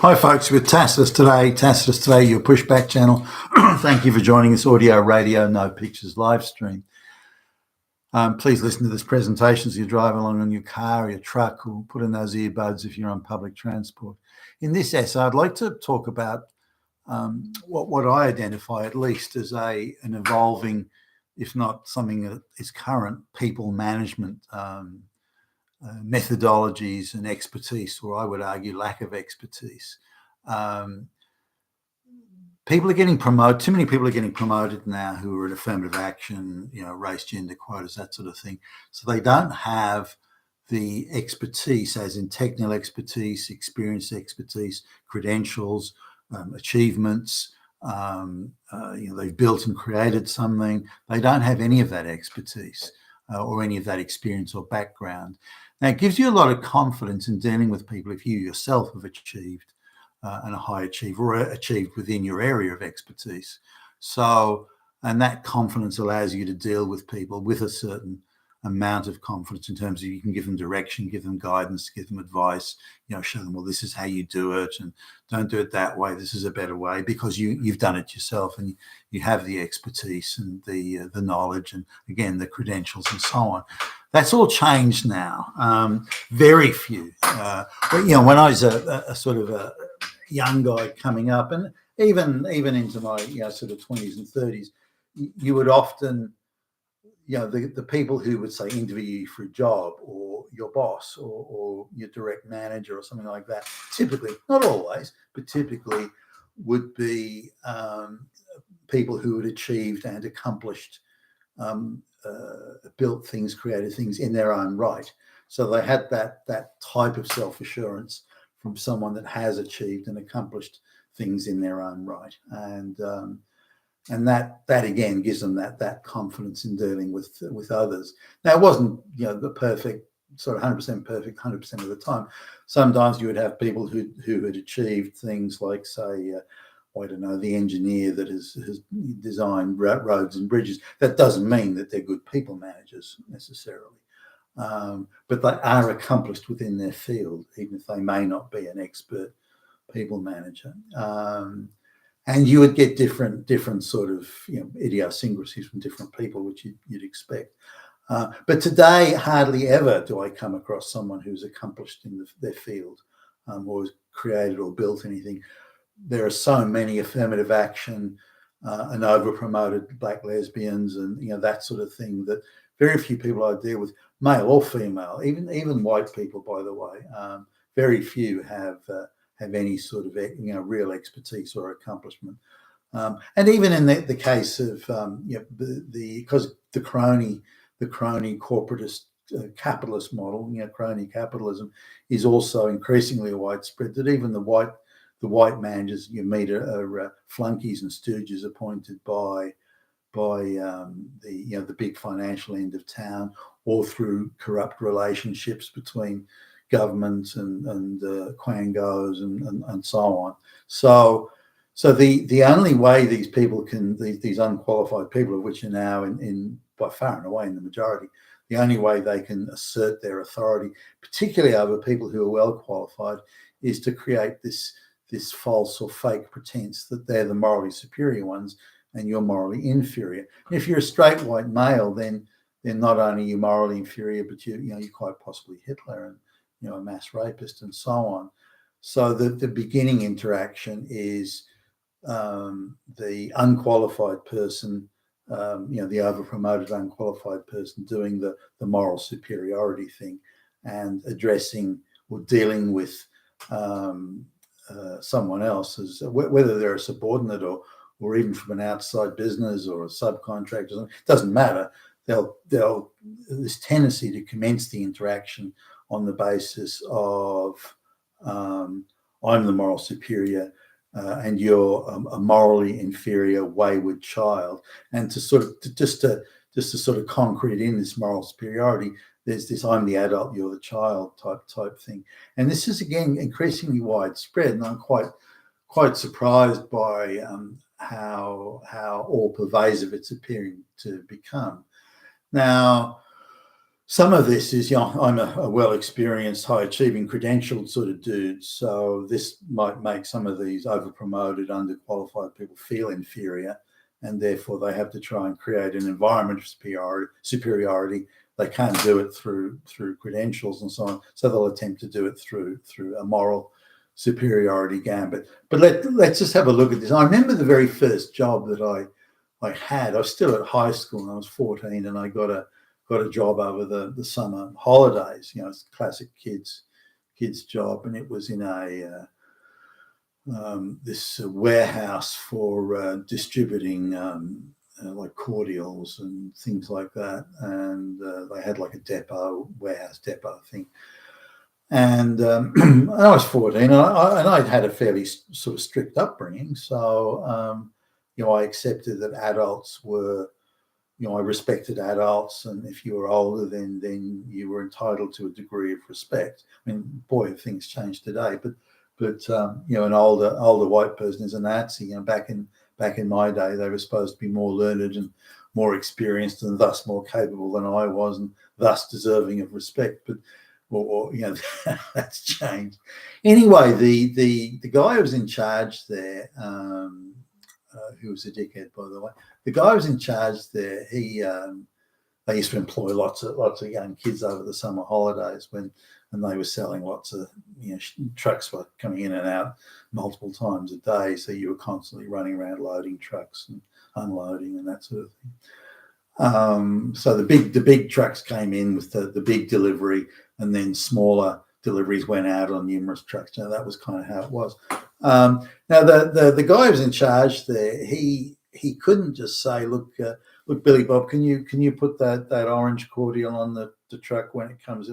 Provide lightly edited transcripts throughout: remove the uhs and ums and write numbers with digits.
Hi folks, with Tacitus Today, your pushback channel. Thank you for joining this audio, radio, no pictures live stream. Please listen to this presentation as you drive along in your car or your truck, or put in those earbuds if you're on public transport. In this essay, I'd like to talk about what I identify at least as an evolving, if not something that is current, people management methodologies and expertise, or I would argue lack of expertise. People are getting promoted. Too many people are getting promoted now who are in affirmative action, race, gender quotas, that sort of thing. So they don't have the expertise, as in technical expertise, experience expertise, credentials, achievements. They've built and created something. They don't have any of that expertise or any of that experience or background. Now, it gives you a lot of confidence in dealing with people if you yourself have achieved and a high achiever or achieved within your area of expertise. So, and that confidence allows you to deal with people with a certain amount of confidence in terms of you can give them direction, give them guidance, give them advice, show them, well, this is how you do it and don't do it that way. This is a better way, because you've done it yourself and you have the expertise and the knowledge and, again, the credentials and so on. That's all changed now. Very few. When I was a sort of a young guy coming up, and even into my sort of 20s and 30s, you would often, the people who would say interview you for a job, or your boss, or your direct manager or something like that, typically, not always, but typically would be people who had achieved and accomplished, built things, created things in their own right. So they had that type of self-assurance from someone that has achieved and accomplished things in their own right. And that again gives them that confidence in dealing with others. Now, it wasn't the perfect, sort of 100% perfect 100% of the time. Sometimes you would have people who had achieved things like, say, I don't know, the engineer that has designed roads and bridges. That doesn't mean that they're good people managers necessarily, but they are accomplished within their field, even if they may not be an expert people manager. And you would get different sort of idiosyncrasies from different people, which you'd expect. But today, hardly ever do I come across someone who's accomplished in their field, or has created or built anything. There are so many affirmative action and over-promoted black lesbians and that sort of thing, that very few people I deal with, male or female, even white people, by the way, very few have any sort of real expertise or accomplishment. And even in the case of because the crony corporatist capitalist model, crony capitalism is also increasingly widespread, that even the white managers you meet are flunkies and stooges appointed by the big financial end of town, or through corrupt relationships between government and quangos and so on. So the only way these people can, these unqualified people, of which are now in by far and away in the majority, the only way they can assert their authority, particularly over people who are well qualified, is to create this false or fake pretense that they're the morally superior ones and you're morally inferior. And if you're a straight white male, then not only are you morally inferior, but you're quite possibly Hitler and a mass rapist and so on. So the beginning interaction is the unqualified person, the over-promoted unqualified person doing the moral superiority thing and addressing or dealing with someone else, as whether they're a subordinate or even from an outside business or a subcontractor, it doesn't matter. They'll this tendency to commence the interaction on the basis of I'm the moral superior and you're a morally inferior, wayward child, and to sort of concrete in this moral superiority, there's this I'm the adult, you're the child type thing. And this is again increasingly widespread, and I'm quite surprised by how all pervasive it's appearing to become. Now, some of this is, I'm a well-experienced, high-achieving, credentialed sort of dude, so this might make some of these over-promoted, underqualified people feel inferior, and therefore they have to try and create an environment of superiority. They can't do it through credentials and so on, so they'll attempt to do it through a moral superiority gambit. But let's just have a look at this. I remember the very first job that I had. I was still at high school, and I was 14, and I got a job over the summer holidays. It's a classic kids job, and it was in a this warehouse for distributing like cordials and things like that, and they had like a warehouse depot thing. And I was 14, and I'd had a fairly sort of strict upbringing, so I accepted that adults were. I respected adults, and if you were older, then you were entitled to a degree of respect. I mean, boy, have things changed today. But an older white person is a Nazi. Back in my day, they were supposed to be more learned and more experienced, and thus more capable than I was, and thus deserving of respect. But that's changed. Anyway, the guy who was in charge there. Who was a dickhead, by the way. The guy who was in charge there, they used to employ lots of young kids over the summer holidays and they were selling lots of, trucks were coming in and out multiple times a day. So you were constantly running around loading trucks and unloading and that sort of thing. So the big trucks came in with the big delivery, and then smaller deliveries went out on numerous trucks. That was kind of how it was. Now the guy who was in charge there, he couldn't just say, look, Billy Bob, can you put that orange cordial on the truck when it comes?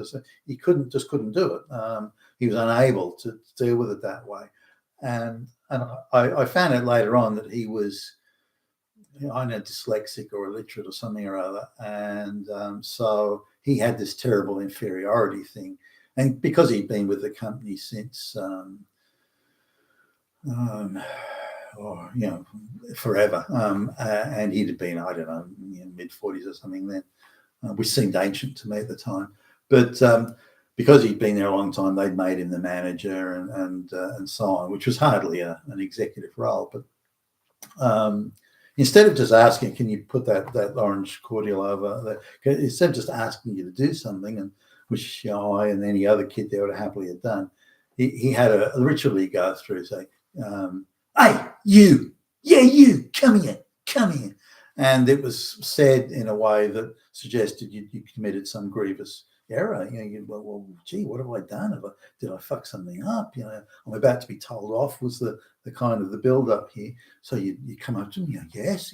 He couldn't do it. He was unable to deal with it that way, and I found out later on that he was, I know, dyslexic or illiterate or something or other, and so he had this terrible inferiority thing, and because he'd been with the company since. Forever. And he'd have been, I don't know, mid-40s or something then, which seemed ancient to me at the time. But because he'd been there a long time, they'd made him the manager and so on, which was hardly an executive role. But instead of just asking, can you put that orange cordial over there, instead of just asking you to do something, and which I and any other kid there would happily have done, he had to literally go through, say, hey, you, come here. And it was said in a way that suggested you committed some grievous error. Well, gee, what have I done? Did I fuck something up? I'm about to be told off, was the kind of the build-up here. So you come up to me, yes,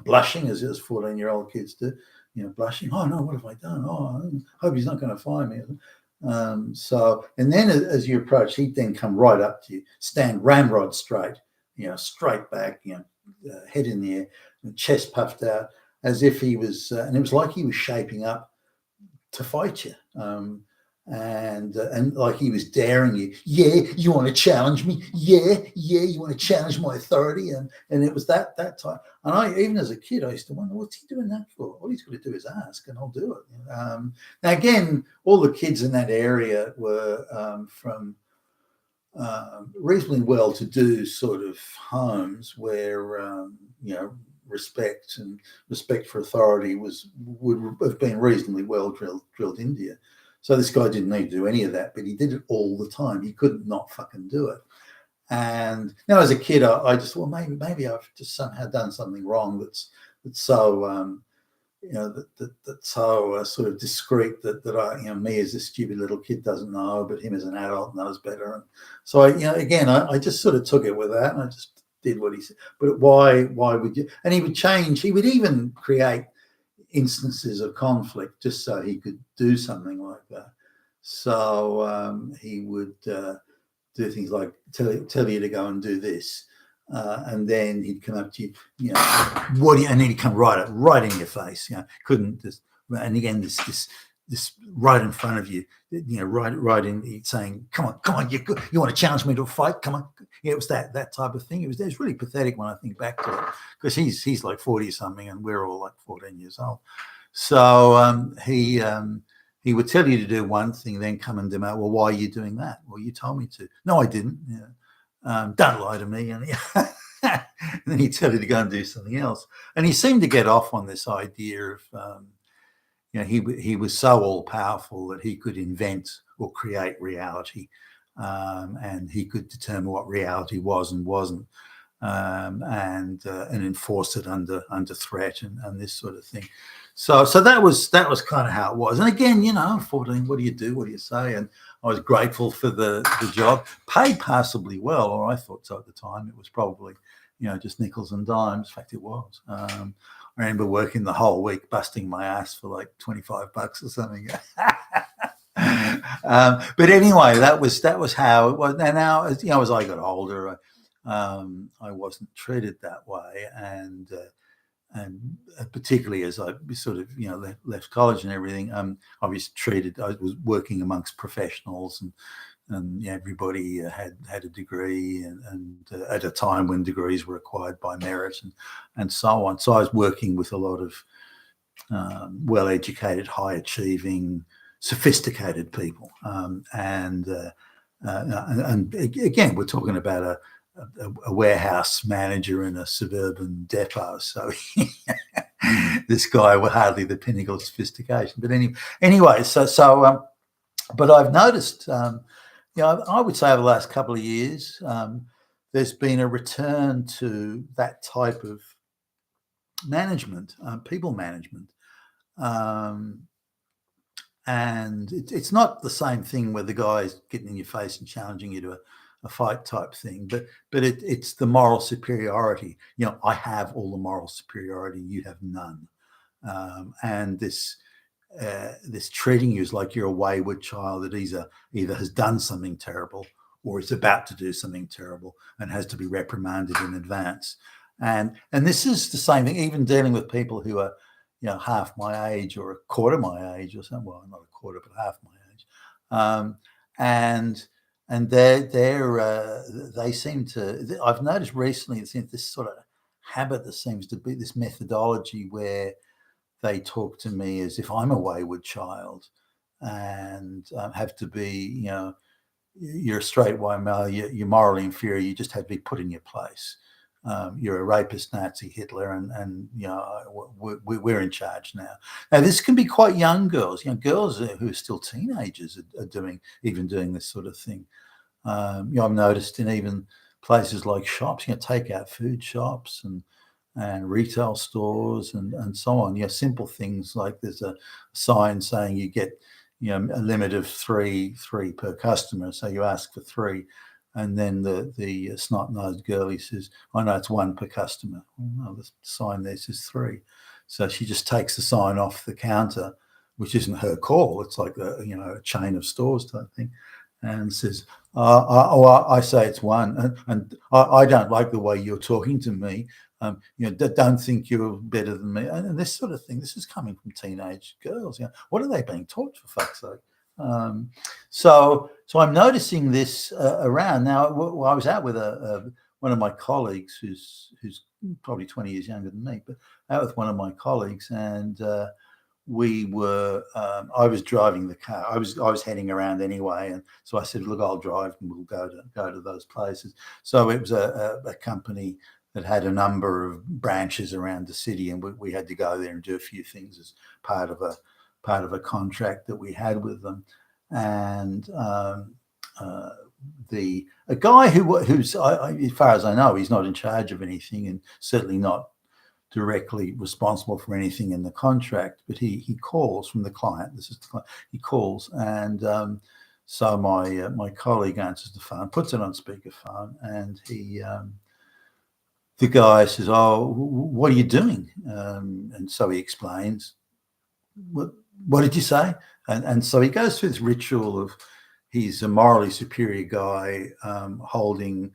blushing as 14-year-old kids do, blushing. Oh, no, what have I done? Oh, I hope he's not going to find me. So, and then as you approach, he'd then come right up to you, stand ramrod straight, straight back, head in the air, and chest puffed out, as if he was, and it was like he was shaping up to fight you, and like he was daring you. Yeah, you want to challenge me? Yeah, you want to challenge my authority? And it was that time. And I, even as a kid, I used to wonder, what's he doing that for? All he's got to do is ask, and I'll do it. Now again, all the kids in that area were from reasonably well-to-do sort of homes where respect for authority would have been reasonably well drilled into you. So this guy didn't need to do any of that, but he did it all the time. He couldn't not fucking do it. And now as a kid, I just thought, maybe I've just somehow done something wrong that's so that's so sort of discreet that I, me as a stupid little kid doesn't know, but him as an adult knows better. And so I just sort of took it with that, and I just did what he said. But why would you? And he would change. He would even create instances of conflict just so he could do something like that. So he would do things like tell you to go and do this, and then he'd come up to you, what do you? And then he'd come right in your face, couldn't just. And again, this right in front of you, right in, saying, come on, you want to challenge me to a fight? Come on. It was that type of thing. It was really pathetic when I think back to it, because he's like 40 something and we're all like 14 years old. So he he would tell you to do one thing, then come and demand, well, why are you doing that? Well, you told me to. No, I didn't. Don't lie to me. And, and then he'd tell you to go and do something else. And he seemed to get off on this idea of, he was so all powerful that he could invent or create reality, and he could determine what reality was and wasn't, and enforce it under threat and this sort of thing. So that was kind of how it was. And again, 14, what do you do? What do you say? And I was grateful for the job, paid passably well, or I thought so at the time. It was probably, just nickels and dimes. In fact, it was. I remember working the whole week, busting my ass for like $25 or something. But anyway, that was how it was. And now, as I got older, I wasn't treated that way, and particularly as I sort of left college and everything, I was treated. I was working amongst professionals, and everybody had a degree, and at a time when degrees were acquired by merit and so on. So I was working with a lot of well-educated, high-achieving, sophisticated people, and again, we're talking about a warehouse manager in a suburban depot. So this guy was hardly the pinnacle of sophistication. But anyway, but I've noticed, I would say over the last couple of years, there's been a return to that type of management, people management. And it's not the same thing where the guy's getting in your face and challenging you to a fight type thing, but it's the moral superiority. I have all the moral superiority, you have none, and this treating you as like you're a wayward child that either has done something terrible or is about to do something terrible and has to be reprimanded in advance. And this is the same thing, even dealing with people who are half my age or a quarter my age or something. Well, not a quarter, but half my age, and they seem to. I've noticed recently this sort of habit that seems to be this methodology where they talk to me as if I'm a wayward child, and have to be, you're a straight white male, you're morally inferior, you just have to be put in your place. You're a rapist, Nazi, Hitler, and we're in charge now. Now, this can be quite young girls. Girls who are still teenagers are doing this sort of thing. I've noticed in even places like shops, takeout food shops and retail stores and so on. Simple things like there's a sign saying you get a limit of three per customer, so you ask for 3. And then the snot-nosed girlie says, "Oh no, it's 1 per customer." Well, the sign there says 3, so she just takes the sign off the counter, which isn't her call. It's like a chain of stores type thing, and says, "I say it's 1, and I don't like the way you're talking to me. Don't think you're better than me," and this sort of thing. This is coming from teenage girls. What are they being taught, for fuck's sake? So I'm noticing this around now. I was out with one of my colleagues who's probably 20 years younger than me, but out with one of my colleagues, and we were. I was driving the car. I was heading around anyway, and so I said, "Look, I'll drive, and we'll go to those places." So it was a company that had a number of branches around the city, and we had to go there and do a few things as part of a contract that we had with them. And a guy who's as far as I know, he's not in charge of anything, and certainly not directly responsible for anything in the contract, but he calls from the client. This is the client. He calls, and so my colleague answers the phone, puts it on speakerphone, and the guy says, "Oh, what are you doing?" And so he explains. What did you say? And so he goes through this ritual of he's a morally superior guy, holding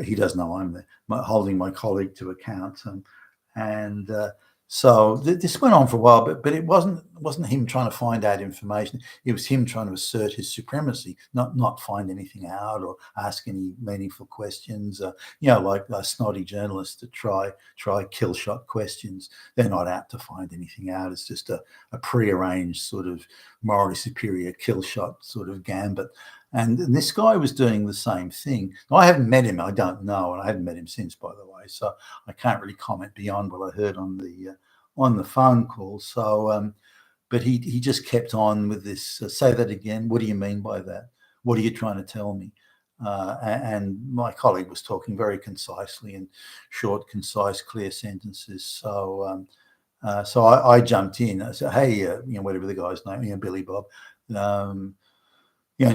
he doesn't know I'm there, holding my colleague to account, and So this went on for a while, but it wasn't him trying to find out information. It was him trying to assert his supremacy, not find anything out or ask any meaningful questions. Like snotty journalists that try kill shot questions. They're not out to find anything out. It's just a prearranged sort of morally superior kill shot sort of gambit. And this guy was doing the same thing. Now, I haven't met him. I don't know, and I haven't met him since, by the way. So I can't really comment beyond what I heard on the phone call. So, but he just kept on with this. Say that again. What do you mean by that? What are you trying to tell me? And my colleague was talking very concisely in short, concise, clear sentences. So I jumped in. I said, "Hey, whatever the guy's name, Billy Bob."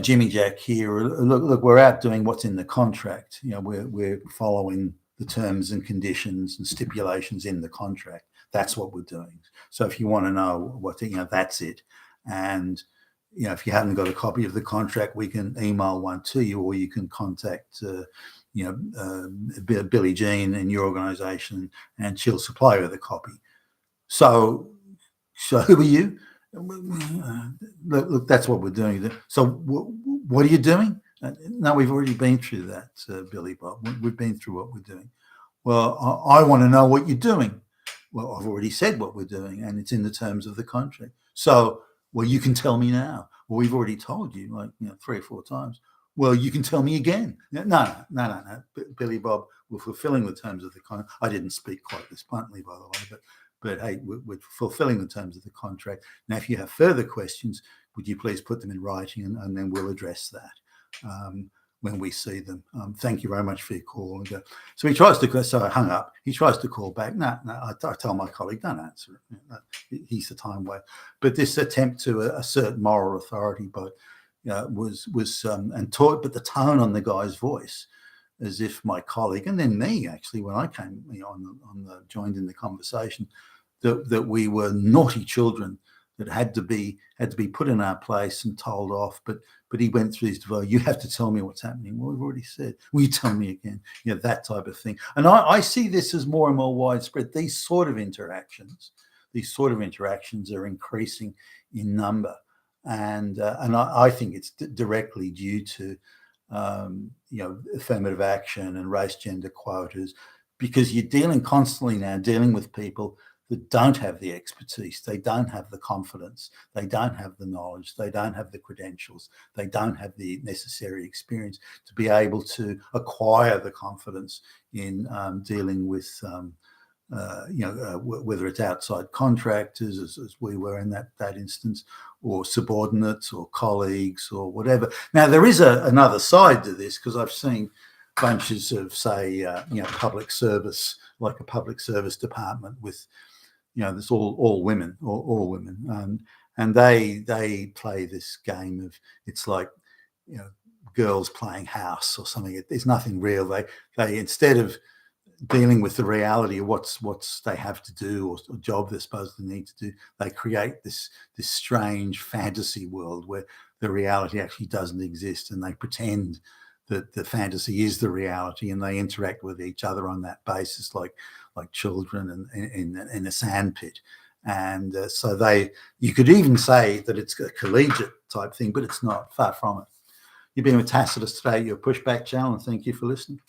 Jimmy Jack here. Look, we're out doing what's in the contract. We're following the terms and conditions and stipulations in the contract. That's what we're doing. So if you want to know that's it. And if you haven't got a copy of the contract, we can email one to you, or you can contact Billie Jean in your organisation, and she'll supply you with a copy. So who are you? Look, that's what we're doing. So what are you doing? No, we've already been through that, Billy Bob. We've been through what we're doing. Well, I want to know what you're doing. Well, I've already said what we're doing, and it's in the terms of the contract. So, well, you can tell me now. Well, we've already told you, 3 or 4 times. Well, you can tell me again. No. Billy Bob, we're fulfilling the terms of the contract. I didn't speak quite this bluntly, by the way, but hey, we're fulfilling the terms of the contract. Now, if you have further questions, would you please put them in writing, and then we'll address that when we see them. Thank you very much for your call. So he tries to, so I hung up. He tries to call back. No, I tell my colleague, don't answer it. He's the time waste. But this attempt to assert moral authority, but was and taught, but the tone on the guy's voice, as if my colleague, and then me actually, when I came joined in the conversation, that we were naughty children that had to be put in our place and told off. But he went through his development. You have to tell me what's happening. Well, we've already said. Will you tell me again? That type of thing. And I see this as more and more widespread. These sort of interactions are increasing in number, and I think it's directly due to affirmative action and race gender quotas, because you're constantly dealing with people that don't have the expertise, they don't have the confidence, they don't have the knowledge, they don't have the credentials, they don't have the necessary experience to be able to acquire the confidence in dealing with, whether it's outside contractors, as we were in that instance, or subordinates or colleagues or whatever. Now, there is another side to this, because I've seen bunches of, say, public service, like a public service department with, this all women, and they play this game of, it's like, girls playing house or something. There's nothing real. They instead of dealing with the reality of what's they have to do, or job they're supposed to need to do, they create this strange fantasy world where the reality actually doesn't exist, and they pretend that the fantasy is the reality, and they interact with each other on that basis, like children in a sandpit. And so you could even say that it's a collegiate type thing, but it's not. Far from it. You've been with Tacitus today, your Pushback channel, and thank you for listening.